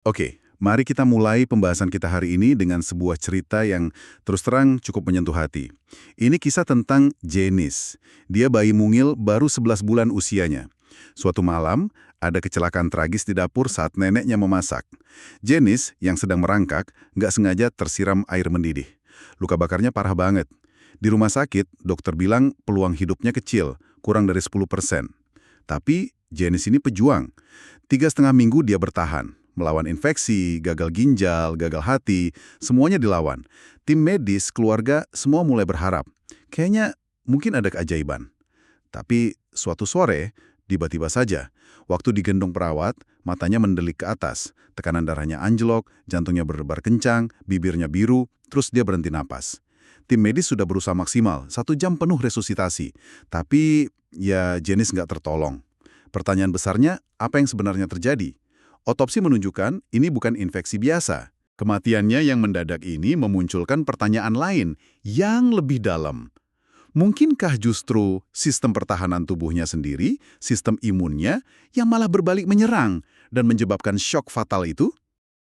Oke, mari kita mulai pembahasan kita hari ini dengan sebuah cerita yang terus terang cukup menyentuh hati. Ini kisah tentang Janice. Dia bayi mungil baru 11 bulan usianya. Suatu malam, ada kecelakaan tragis di dapur saat neneknya memasak. Janice, yang sedang merangkak, nggak sengaja tersiram air mendidih. Luka bakarnya parah banget. Di rumah sakit, dokter bilang peluang hidupnya kecil, kurang dari 10%. Tapi Janice ini pejuang. 3,5 minggu dia bertahan. Melawan infeksi, gagal ginjal, gagal hati, semuanya dilawan. Tim medis, keluarga, semua mulai berharap. Kayaknya mungkin ada keajaiban. Tapi suatu sore, tiba-tiba saja, waktu digendong perawat, matanya mendelik ke atas. Tekanan darahnya anjlok, jantungnya berdebar kencang, bibirnya biru, terus dia berhenti napas. Tim medis sudah berusaha maksimal, 1 jam penuh resusitasi. Tapi, ya Janice nggak tertolong. Pertanyaan besarnya, apa yang sebenarnya terjadi? Otopsi menunjukkan ini bukan infeksi biasa. Kematiannya yang mendadak ini memunculkan pertanyaan lain yang lebih dalam. Mungkinkah justru sistem pertahanan tubuhnya sendiri, sistem imunnya, yang malah berbalik menyerang dan menyebabkan shock fatal itu?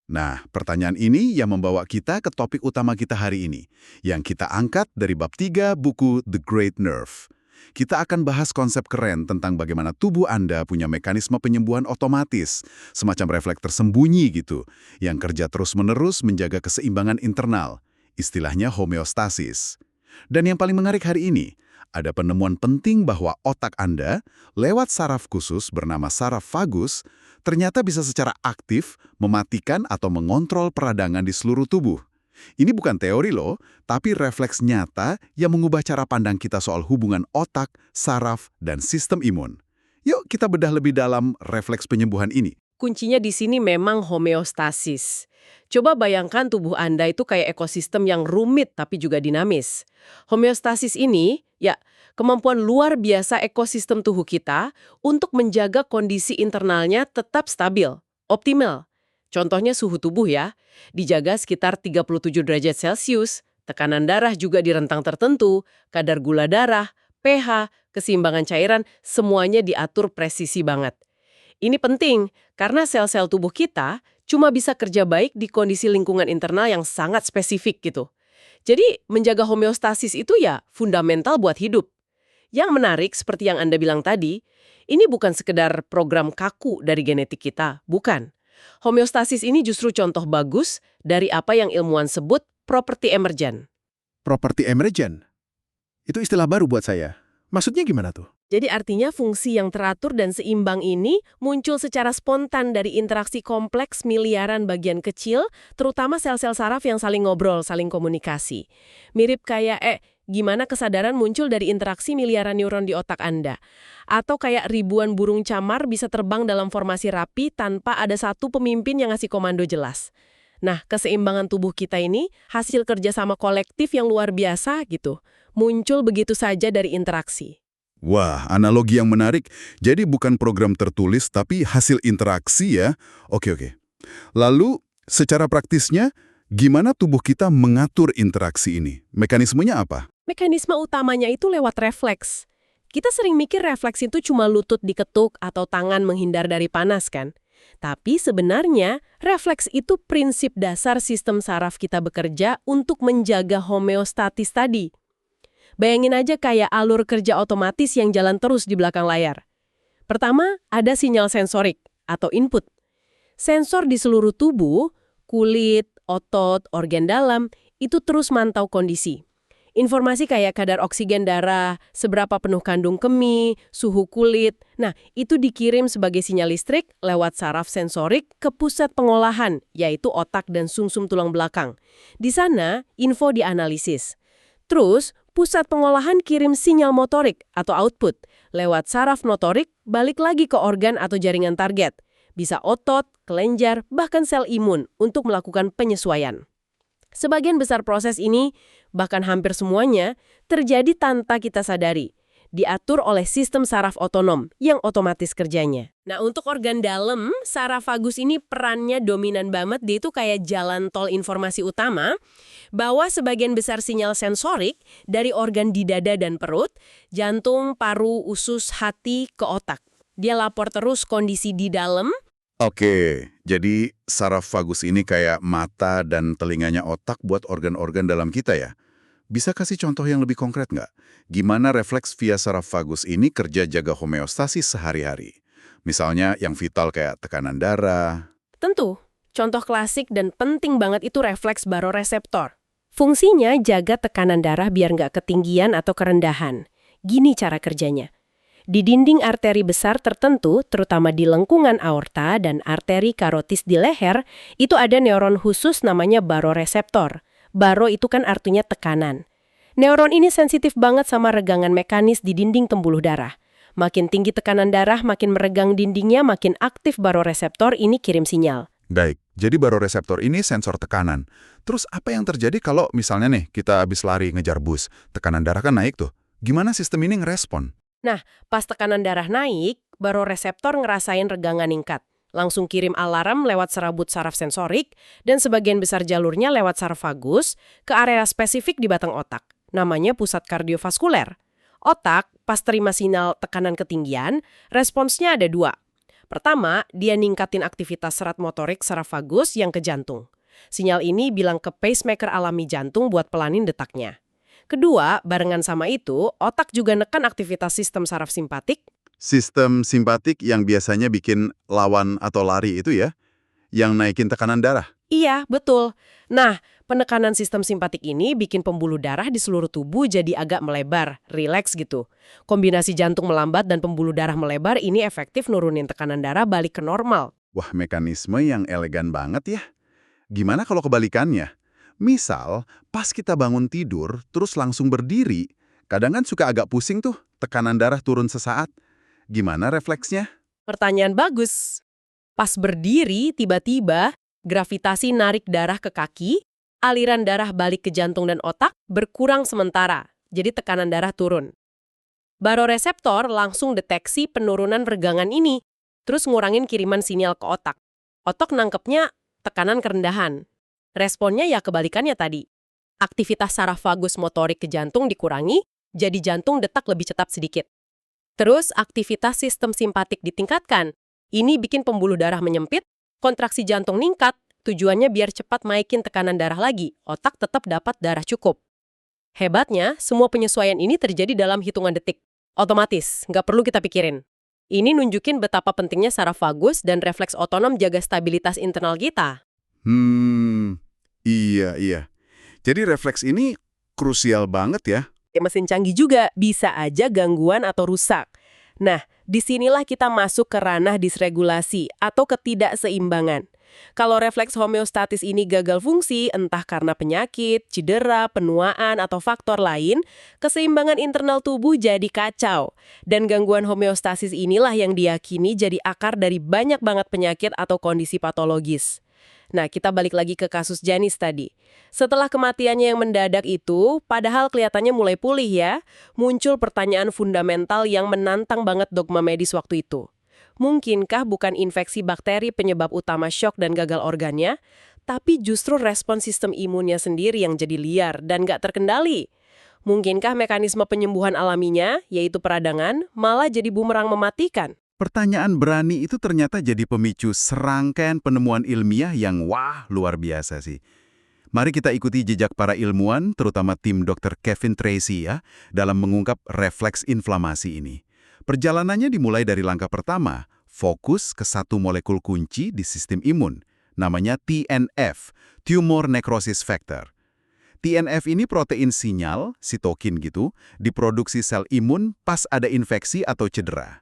Nah, pertanyaan ini yang membawa kita ke topik utama kita hari ini, yang kita angkat dari bab 3 buku The Great Nerve. Kita akan bahas konsep keren tentang bagaimana tubuh Anda punya mekanisme penyembuhan otomatis, semacam refleks tersembunyi gitu, yang kerja terus-menerus menjaga keseimbangan internal, istilahnya homeostasis. Dan yang paling menarik hari ini, ada penemuan penting bahwa otak Anda, lewat saraf khusus bernama saraf vagus, ternyata bisa secara aktif mematikan atau mengontrol peradangan di seluruh tubuh. Ini bukan teori loh, tapi refleks nyata yang mengubah cara pandang kita soal hubungan otak, saraf, dan sistem imun. Yuk kita bedah lebih dalam refleks penyembuhan ini. Kuncinya di sini memang homeostasis. Coba bayangkan tubuh Anda itu kayak ekosistem yang rumit tapi juga dinamis. Homeostasis ini, ya, kemampuan luar biasa ekosistem tubuh kita untuk menjaga kondisi internalnya tetap stabil, optimal. Contohnya suhu tubuh ya, dijaga sekitar 37 derajat Celcius, tekanan darah juga di rentang tertentu, kadar gula darah, pH, keseimbangan cairan, semuanya diatur presisi banget. Ini penting, karena sel-sel tubuh kita cuma bisa kerja baik di kondisi lingkungan internal yang sangat spesifik gitu. Jadi, menjaga homeostasis itu ya fundamental buat hidup. Yang menarik, seperti yang Anda bilang tadi, ini bukan sekedar program kaku dari genetik kita, bukan. Homeostasis ini justru contoh bagus dari apa yang ilmuwan sebut properti emergen. Properti emergen? Itu istilah baru buat saya. Maksudnya gimana tuh? Jadi artinya fungsi yang teratur dan seimbang ini muncul secara spontan dari interaksi kompleks miliaran bagian kecil, terutama sel-sel saraf yang saling ngobrol, saling komunikasi. Mirip kayak, gimana kesadaran muncul dari interaksi miliaran neuron di otak Anda. Atau kayak ribuan burung camar bisa terbang dalam formasi rapi tanpa ada satu pemimpin yang ngasih komando jelas. Nah, keseimbangan tubuh kita ini hasil kerjasama kolektif yang luar biasa gitu. Muncul begitu saja dari interaksi. Wah, analogi yang menarik. Jadi bukan program tertulis, tapi hasil interaksi ya. Oke. Lalu, secara praktisnya, gimana tubuh kita mengatur interaksi ini? Mekanismenya apa? Mekanisme utamanya itu lewat refleks. Kita sering mikir refleks itu cuma lutut diketuk atau tangan menghindar dari panas kan? Tapi sebenarnya, refleks itu prinsip dasar sistem saraf kita bekerja untuk menjaga homeostatis tadi. Bayangin aja kayak alur kerja otomatis yang jalan terus di belakang layar. Pertama, ada sinyal sensorik atau input. Sensor di seluruh tubuh, kulit, otot, organ dalam, itu terus mantau kondisi. Informasi kayak kadar oksigen darah, seberapa penuh kandung kemih, suhu kulit. Nah, itu dikirim sebagai sinyal listrik lewat saraf sensorik ke pusat pengolahan, yaitu otak dan sumsum tulang belakang. Di sana, info dianalisis. Terus, pusat pengolahan kirim sinyal motorik atau output. Lewat saraf motorik, balik lagi ke organ atau jaringan target. Bisa otot, kelenjar, bahkan sel imun untuk melakukan penyesuaian. Sebagian besar proses ini, bahkan hampir semuanya, terjadi tanpa kita sadari. Diatur oleh sistem saraf otonom yang otomatis kerjanya. Nah, untuk organ dalam, saraf vagus ini perannya dominan banget. Dia itu kayak jalan tol informasi utama, bawa sebagian besar sinyal sensorik dari organ di dada dan perut, jantung, paru, usus, hati, ke otak. Dia lapor terus kondisi di dalam, Oke, jadi saraf vagus ini kayak mata dan telinganya otak buat organ-organ dalam kita ya? Bisa kasih contoh yang lebih konkret nggak? Gimana refleks via saraf vagus ini kerja jaga homeostasis sehari-hari? Misalnya yang vital kayak tekanan darah. Tentu, contoh klasik dan penting banget itu refleks baroreseptor. Fungsinya jaga tekanan darah biar nggak ketinggian atau kerendahan. Gini cara kerjanya. Di dinding arteri besar tertentu, terutama di lengkungan aorta dan arteri karotis di leher, itu ada neuron khusus namanya baroreseptor. Baro itu kan artinya tekanan. Neuron ini sensitif banget sama regangan mekanis di dinding pembuluh darah. Makin tinggi tekanan darah, makin meregang dindingnya, makin aktif baroreseptor ini kirim sinyal. Baik, jadi baroreseptor ini sensor tekanan. Terus apa yang terjadi kalau misalnya nih kita habis lari ngejar bus, tekanan darah kan naik tuh. Gimana sistem ini ngerespon? Nah, pas tekanan darah naik, baroreseptor ngerasain regangan ningkat. Langsung kirim alarm lewat serabut saraf sensorik dan sebagian besar jalurnya lewat saraf vagus ke area spesifik di batang otak. Namanya pusat kardiovaskuler. Otak, pas terima sinyal tekanan ketinggian, responsnya ada dua. Pertama, dia ningkatin aktivitas serat motorik saraf vagus yang ke jantung. Sinyal ini bilang ke pacemaker alami jantung buat pelanin detaknya. Kedua, barengan sama itu, otak juga neken aktivitas sistem saraf simpatik. Sistem simpatik yang biasanya bikin lawan atau lari itu ya, yang naikin tekanan darah. Iya, betul. Nah, penekanan sistem simpatik ini bikin pembuluh darah di seluruh tubuh jadi agak melebar, rileks gitu. Kombinasi jantung melambat dan pembuluh darah melebar ini efektif nurunin tekanan darah balik ke normal. Wah, mekanisme yang elegan banget ya. Gimana kalau kebalikannya? Misal, pas kita bangun tidur, terus langsung berdiri, kadang kan suka agak pusing tuh, tekanan darah turun sesaat. Gimana refleksnya? Pertanyaan bagus. Pas berdiri, tiba-tiba gravitasi narik darah ke kaki, aliran darah balik ke jantung dan otak berkurang sementara, jadi tekanan darah turun. Baroreseptor langsung deteksi penurunan regangan ini, terus ngurangin kiriman sinyal ke otak. Otak nangkepnya tekanan kerendahan. Responnya ya kebalikannya tadi. Aktivitas saraf vagus motorik ke jantung dikurangi, jadi jantung detak lebih cepat sedikit. Terus aktivitas sistem simpatik ditingkatkan. Ini bikin pembuluh darah menyempit, kontraksi jantung ningkat, tujuannya biar cepat naikin tekanan darah lagi, otak tetap dapat darah cukup. Hebatnya, semua penyesuaian ini terjadi dalam hitungan detik. Otomatis, nggak perlu kita pikirin. Ini nunjukin betapa pentingnya saraf vagus dan refleks otonom jaga stabilitas internal kita. Iya. Jadi refleks ini krusial banget ya. Mesin canggih juga bisa aja gangguan atau rusak. Nah, disinilah kita masuk ke ranah disregulasi atau ketidakseimbangan. Kalau refleks homeostatis ini gagal fungsi, entah karena penyakit, cedera, penuaan, atau faktor lain, keseimbangan internal tubuh jadi kacau. Dan gangguan homeostasis inilah yang diyakini jadi akar dari banyak banget penyakit atau kondisi patologis. Nah, kita balik lagi ke kasus Janice tadi. Setelah kematiannya yang mendadak itu, padahal kelihatannya mulai pulih ya, muncul pertanyaan fundamental yang menantang banget dogma medis waktu itu. Mungkinkah bukan infeksi bakteri penyebab utama syok dan gagal organnya, tapi justru respon sistem imunnya sendiri yang jadi liar dan nggak terkendali? Mungkinkah mekanisme penyembuhan alaminya, yaitu peradangan, malah jadi bumerang mematikan? Pertanyaan berani itu ternyata jadi pemicu serangkaian penemuan ilmiah yang luar biasa sih. Mari kita ikuti jejak para ilmuwan, terutama tim Dr. Kevin Tracy ya, dalam mengungkap refleks inflamasi ini. Perjalanannya dimulai dari langkah pertama, fokus ke satu molekul kunci di sistem imun, namanya TNF, Tumor Necrosis Factor. TNF ini protein sinyal, sitokin gitu, diproduksi sel imun pas ada infeksi atau cedera.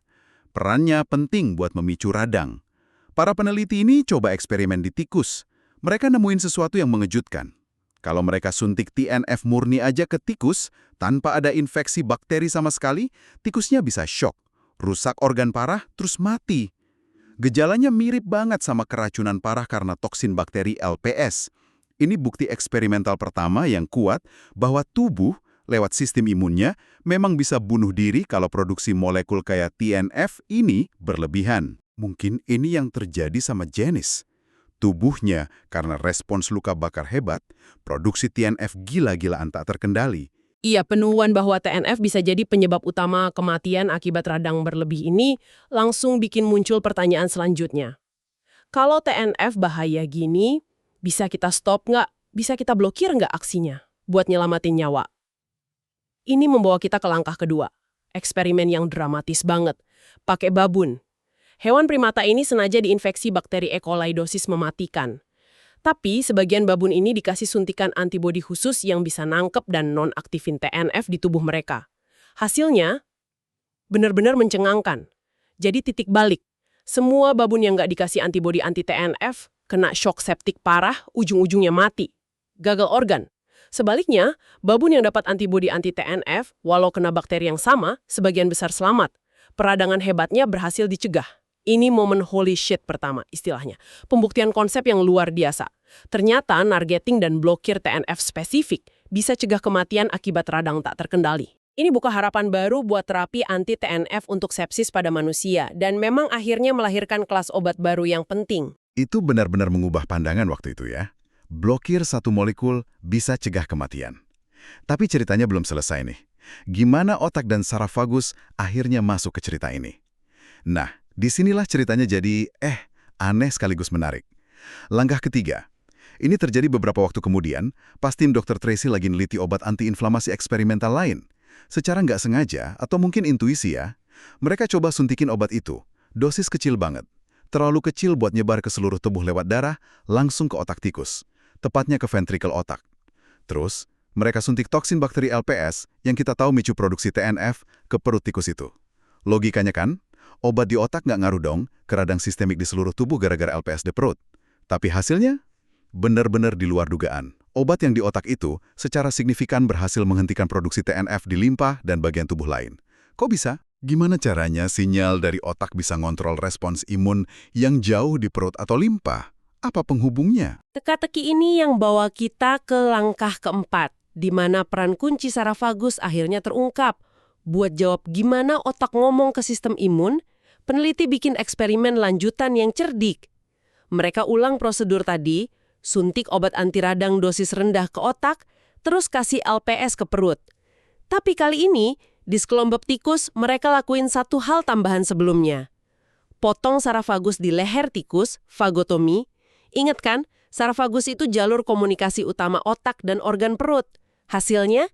Perannya penting buat memicu radang. Para peneliti ini coba eksperimen di tikus. Mereka nemuin sesuatu yang mengejutkan. Kalau mereka suntik TNF murni aja ke tikus, tanpa ada infeksi bakteri sama sekali, tikusnya bisa syok, rusak organ parah, terus mati. Gejalanya mirip banget sama keracunan parah karena toksin bakteri LPS. Ini bukti eksperimental pertama yang kuat bahwa tubuh lewat sistem imunnya memang bisa bunuh diri kalau produksi molekul kayak TNF ini berlebihan. Mungkin ini yang terjadi sama Janice. Tubuhnya, karena respons luka bakar hebat, produksi TNF gila-gilaan tak terkendali. Iya, penemuan bahwa TNF bisa jadi penyebab utama kematian akibat radang berlebih ini langsung bikin muncul pertanyaan selanjutnya. Kalau TNF bahaya gini, bisa kita stop nggak? Bisa kita blokir nggak aksinya buat nyelamatin nyawa? Ini membawa kita ke langkah kedua. Eksperimen yang dramatis banget. Pakai babun. Hewan primata ini sengaja diinfeksi bakteri E. coli dosis mematikan. Tapi sebagian babun ini dikasih suntikan antibodi khusus yang bisa nangkep dan nonaktifin TNF di tubuh mereka. Hasilnya benar-benar mencengangkan. Jadi titik balik. Semua babun yang nggak dikasih antibodi anti-TNF kena shock septik parah, ujung-ujungnya mati. Gagal organ. Sebaliknya, babun yang dapat antibodi anti-TNF, walau kena bakteri yang sama, sebagian besar selamat. Peradangan hebatnya berhasil dicegah. Ini momen holy shit pertama, istilahnya. Pembuktian konsep yang luar biasa. Ternyata nargeting dan blokir TNF spesifik bisa cegah kematian akibat radang tak terkendali. Ini buka harapan baru buat terapi anti-TNF untuk sepsis pada manusia, dan memang akhirnya melahirkan kelas obat baru yang penting. Itu benar-benar mengubah pandangan waktu itu ya. Blokir satu molekul bisa cegah kematian. Tapi ceritanya belum selesai nih. Gimana otak dan saraf vagus akhirnya masuk ke cerita ini? Nah, disinilah ceritanya jadi aneh sekaligus menarik. Langkah ketiga. Ini terjadi beberapa waktu kemudian, pas tim Dr. Tracy lagi neliti obat antiinflamasi eksperimental lain. Secara nggak sengaja, atau mungkin intuisi ya, mereka coba suntikin obat itu. Dosis kecil banget. Terlalu kecil buat nyebar ke seluruh tubuh lewat darah, langsung ke otak tikus. Tepatnya ke ventrikel otak. Terus, mereka suntik toksin bakteri LPS yang kita tahu micu produksi TNF ke perut tikus itu. Logikanya kan, obat di otak nggak ngaruh dong ke radang sistemik di seluruh tubuh gara-gara LPS di perut. Tapi hasilnya, benar-benar di luar dugaan. Obat yang di otak itu secara signifikan berhasil menghentikan produksi TNF di limpa dan bagian tubuh lain. Kok bisa? Gimana caranya sinyal dari otak bisa ngontrol respons imun yang jauh di perut atau limpa? Apa penghubungnya? Teka-teki ini yang bawa kita ke langkah keempat, di mana peran kunci saraf vagus akhirnya terungkap. Buat jawab gimana otak ngomong ke sistem imun, peneliti bikin eksperimen lanjutan yang cerdik. Mereka ulang prosedur tadi, suntik obat anti radang dosis rendah ke otak, terus kasih LPS ke perut. Tapi kali ini, di sekelompok tikus, mereka lakuin satu hal tambahan sebelumnya. Potong saraf vagus di leher tikus, vagotomi. Ingat kan, saraf vagus itu jalur komunikasi utama otak dan organ perut. Hasilnya,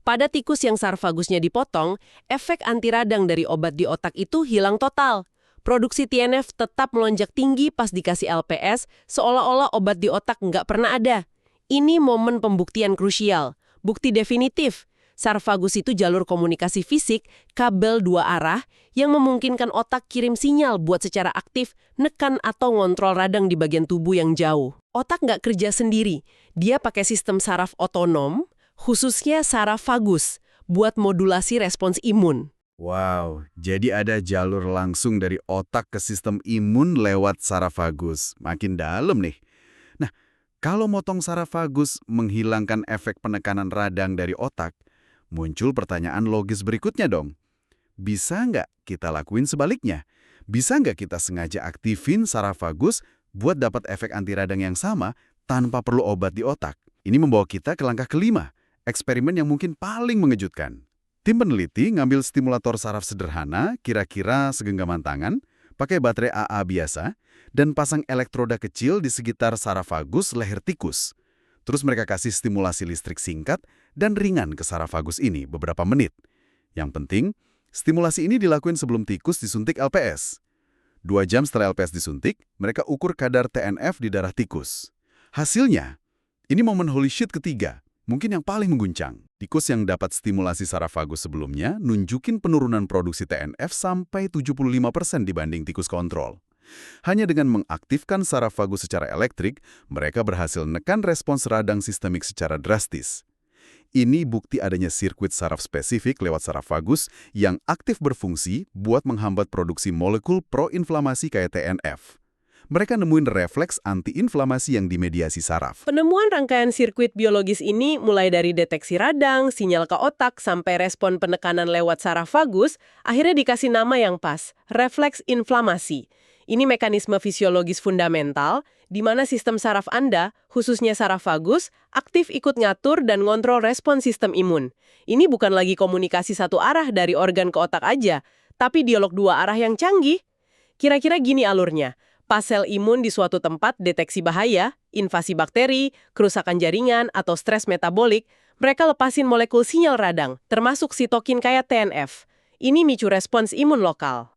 pada tikus yang saraf vagusnya dipotong, efek anti radang dari obat di otak itu hilang total. Produksi TNF tetap melonjak tinggi pas dikasih LPS, seolah-olah obat di otak nggak pernah ada. Ini momen pembuktian krusial. Bukti definitif. Saraf vagus itu jalur komunikasi fisik, kabel dua arah, yang memungkinkan otak kirim sinyal buat secara aktif nekan atau ngontrol radang di bagian tubuh yang jauh. Otak nggak kerja sendiri. Dia pakai sistem saraf otonom, khususnya saraf vagus, buat modulasi respons imun. Wow, jadi ada jalur langsung dari otak ke sistem imun lewat saraf vagus. Makin dalam nih. Nah, kalau motong saraf vagus menghilangkan efek penekanan radang dari otak, muncul pertanyaan logis berikutnya dong. Bisa nggak kita lakuin sebaliknya? Bisa nggak kita sengaja aktifin saraf vagus buat dapat efek anti radang yang sama tanpa perlu obat di otak? Ini membawa kita ke langkah kelima, eksperimen yang mungkin paling mengejutkan. Tim peneliti ngambil stimulator saraf sederhana, kira-kira segenggaman tangan, pakai baterai AA biasa, dan pasang elektroda kecil di sekitar saraf vagus leher tikus. Terus mereka kasih stimulasi listrik singkat dan ringan ke saraf vagus ini beberapa menit. Yang penting, stimulasi ini dilakuin sebelum tikus disuntik LPS. 2 jam setelah LPS disuntik, mereka ukur kadar TNF di darah tikus. Hasilnya, ini momen holy shit ketiga. Mungkin yang paling mengguncang, tikus yang dapat stimulasi saraf vagus sebelumnya nunjukin penurunan produksi TNF sampai 75% dibanding tikus kontrol. Hanya dengan mengaktifkan saraf vagus secara elektrik, mereka berhasil menekan respons radang sistemik secara drastis. Ini bukti adanya sirkuit saraf spesifik lewat saraf vagus yang aktif berfungsi buat menghambat produksi molekul proinflamasi kayak TNF. Mereka nemuin refleks antiinflamasi yang dimediasi saraf. Penemuan rangkaian sirkuit biologis ini mulai dari deteksi radang, sinyal ke otak, sampai respon penekanan lewat saraf vagus, akhirnya dikasih nama yang pas, refleks inflamasi. Ini mekanisme fisiologis fundamental, di mana sistem saraf Anda, khususnya saraf vagus, aktif ikut ngatur dan ngontrol respon sistem imun. Ini bukan lagi komunikasi satu arah dari organ ke otak aja, tapi dialog dua arah yang canggih. Kira-kira gini alurnya. Pas sel imun di suatu tempat deteksi bahaya, invasi bakteri, kerusakan jaringan, atau stres metabolik, mereka lepasin molekul sinyal radang, termasuk sitokin kayak TNF. Ini micu respons imun lokal.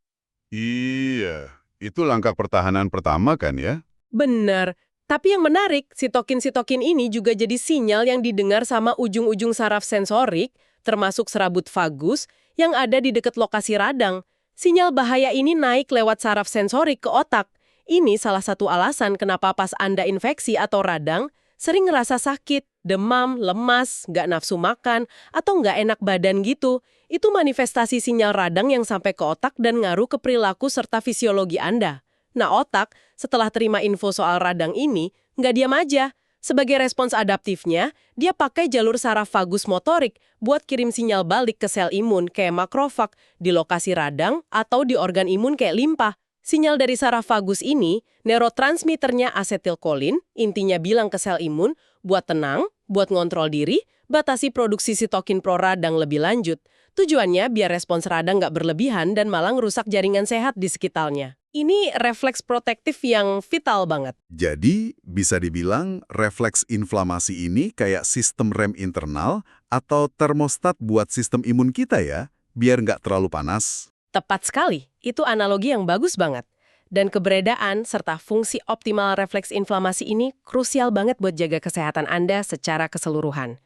Iya, itu langkah pertahanan pertama kan ya? Bener. Tapi yang menarik, sitokin-sitokin ini juga jadi sinyal yang didengar sama ujung-ujung saraf sensorik, termasuk serabut vagus, yang ada di dekat lokasi radang. Sinyal bahaya ini naik lewat saraf sensorik ke otak. Ini salah satu alasan kenapa pas Anda infeksi atau radang, sering ngerasa sakit, demam, lemas, nggak nafsu makan, atau nggak enak badan gitu. Itu manifestasi sinyal radang yang sampai ke otak dan ngaruh ke perilaku serta fisiologi Anda. Nah, otak, setelah terima info soal radang ini, nggak diam aja. Sebagai respons adaptifnya, dia pakai jalur saraf vagus motorik buat kirim sinyal balik ke sel imun kayak makrofag di lokasi radang atau di organ imun kayak limpa. Sinyal dari saraf vagus ini, neurotransmitternya asetilkolin, intinya bilang ke sel imun, buat tenang, buat ngontrol diri, batasi produksi sitokin proradang lebih lanjut. Tujuannya biar respons radang nggak berlebihan dan malah ngerusak jaringan sehat di sekitarnya. Ini refleks protektif yang vital banget. Jadi, bisa dibilang refleks inflamasi ini kayak sistem rem internal atau termostat buat sistem imun kita ya, biar nggak terlalu panas. Tepat sekali, itu analogi yang bagus banget. Dan keberadaan serta fungsi optimal refleks inflamasi ini krusial banget buat jaga kesehatan Anda secara keseluruhan.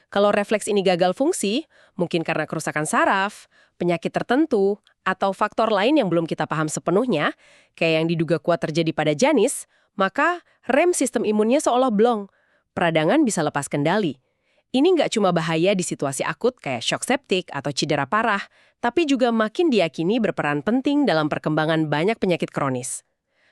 Kalau refleks ini gagal fungsi, mungkin karena kerusakan saraf, penyakit tertentu, atau faktor lain yang belum kita paham sepenuhnya, kayak yang diduga kuat terjadi pada Janis, maka rem sistem imunnya seolah blong. Peradangan bisa lepas kendali. Ini nggak cuma bahaya di situasi akut kayak shock septik atau cedera parah, tapi juga makin diyakini berperan penting dalam perkembangan banyak penyakit kronis.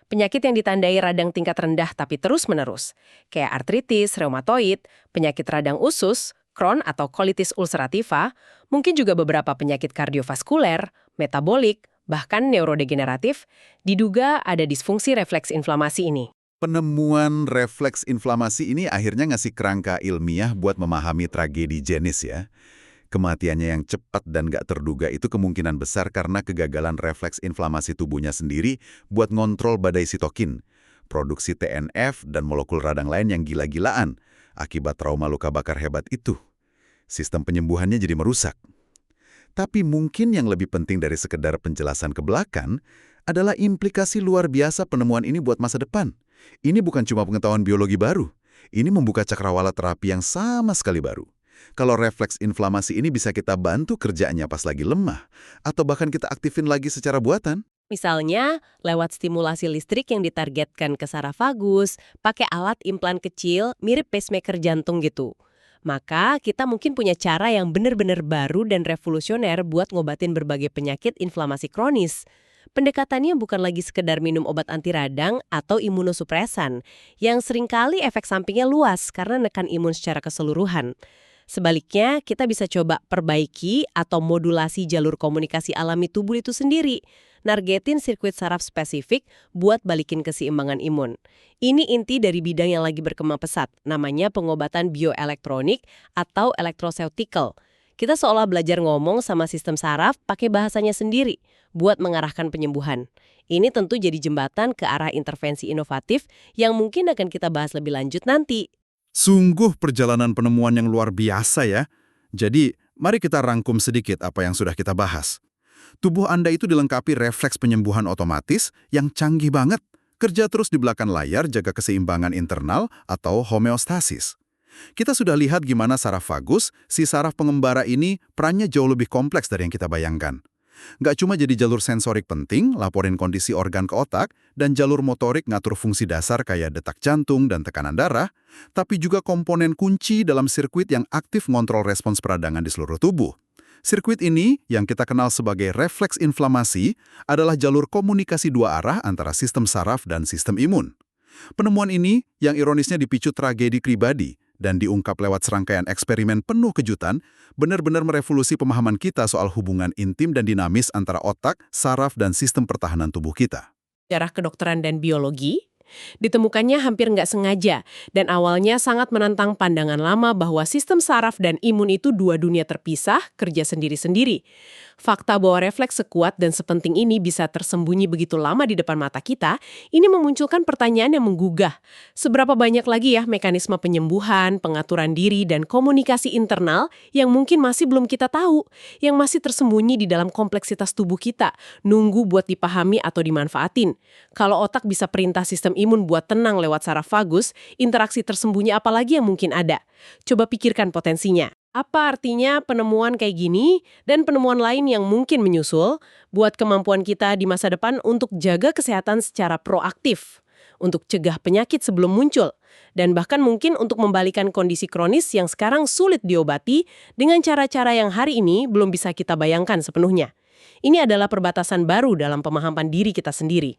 Penyakit yang ditandai radang tingkat rendah tapi terus-menerus, kayak artritis, reumatoid, penyakit radang usus, Crohn atau colitis ulcerativa, mungkin juga beberapa penyakit kardiovaskuler, metabolik, bahkan neurodegeneratif, diduga ada disfungsi refleks inflamasi ini. Penemuan refleks inflamasi ini akhirnya ngasih kerangka ilmiah buat memahami tragedi Janis ya. Kematiannya yang cepat dan gak terduga itu kemungkinan besar karena kegagalan refleks inflamasi tubuhnya sendiri buat ngontrol badai sitokin, produksi TNF dan molekul radang lain yang gila-gilaan akibat trauma luka bakar hebat itu. Sistem penyembuhannya jadi merusak. Tapi mungkin yang lebih penting dari sekedar penjelasan ke belakang adalah implikasi luar biasa penemuan ini buat masa depan. Ini bukan cuma pengetahuan biologi baru. Ini membuka cakrawala terapi yang sama sekali baru. Kalau refleks inflamasi ini bisa kita bantu kerjaannya pas lagi lemah, atau bahkan kita aktifin lagi secara buatan. Misalnya, lewat stimulasi listrik yang ditargetkan ke saraf vagus, pakai alat implan kecil mirip pacemaker jantung gitu. Maka kita mungkin punya cara yang benar-benar baru dan revolusioner buat ngobatin berbagai penyakit inflamasi kronis. Pendekatannya bukan lagi sekedar minum obat anti radang atau imunosupresan, yang seringkali efek sampingnya luas karena nekan imun secara keseluruhan. Sebaliknya, kita bisa coba perbaiki atau modulasi jalur komunikasi alami tubuh itu sendiri, nargetin sirkuit saraf spesifik buat balikin keseimbangan imun. Ini inti dari bidang yang lagi berkembang pesat, namanya pengobatan bioelektronik atau electroceutical. Kita seolah belajar ngomong sama sistem saraf pakai bahasanya sendiri buat mengarahkan penyembuhan. Ini tentu jadi jembatan ke arah intervensi inovatif yang mungkin akan kita bahas lebih lanjut nanti. Sungguh perjalanan penemuan yang luar biasa ya. Jadi, mari kita rangkum sedikit apa yang sudah kita bahas. Tubuh Anda itu dilengkapi refleks penyembuhan otomatis yang canggih banget. Kerja terus di belakang layar jaga keseimbangan internal atau homeostasis. Kita sudah lihat gimana saraf vagus, si saraf pengembara ini perannya jauh lebih kompleks dari yang kita bayangkan. Nggak cuma jadi jalur sensorik penting, laporin kondisi organ ke otak, dan jalur motorik ngatur fungsi dasar kayak detak jantung dan tekanan darah, tapi juga komponen kunci dalam sirkuit yang aktif ngontrol respons peradangan di seluruh tubuh. Sirkuit ini, yang kita kenal sebagai refleks inflamasi, adalah jalur komunikasi dua arah antara sistem saraf dan sistem imun. Penemuan ini, yang ironisnya dipicu tragedi pribadi, dan diungkap lewat serangkaian eksperimen penuh kejutan, benar-benar merevolusi pemahaman kita soal hubungan intim dan dinamis antara otak, saraf, dan sistem pertahanan tubuh kita. Sejarah kedokteran dan biologi, Ditemukannya hampir nggak sengaja, dan awalnya sangat menantang pandangan lama bahwa sistem saraf dan imun itu dua dunia terpisah, kerja sendiri-sendiri. Fakta bahwa refleks sekuat dan sepenting ini bisa tersembunyi begitu lama di depan mata kita, ini memunculkan pertanyaan yang menggugah. Seberapa banyak lagi ya mekanisme penyembuhan, pengaturan diri, dan komunikasi internal yang mungkin masih belum kita tahu, yang masih tersembunyi di dalam kompleksitas tubuh kita, nunggu buat dipahami atau dimanfaatin. Kalau otak bisa perintah sistem imun buat tenang lewat saraf vagus, interaksi tersembunyi apa lagi yang mungkin ada? Coba pikirkan potensinya. Apa artinya penemuan kayak gini dan penemuan lain yang mungkin menyusul buat kemampuan kita di masa depan untuk jaga kesehatan secara proaktif, untuk cegah penyakit sebelum muncul, dan bahkan mungkin untuk membalikan kondisi kronis yang sekarang sulit diobati dengan cara-cara yang hari ini belum bisa kita bayangkan sepenuhnya. Ini adalah perbatasan baru dalam pemahaman diri kita sendiri.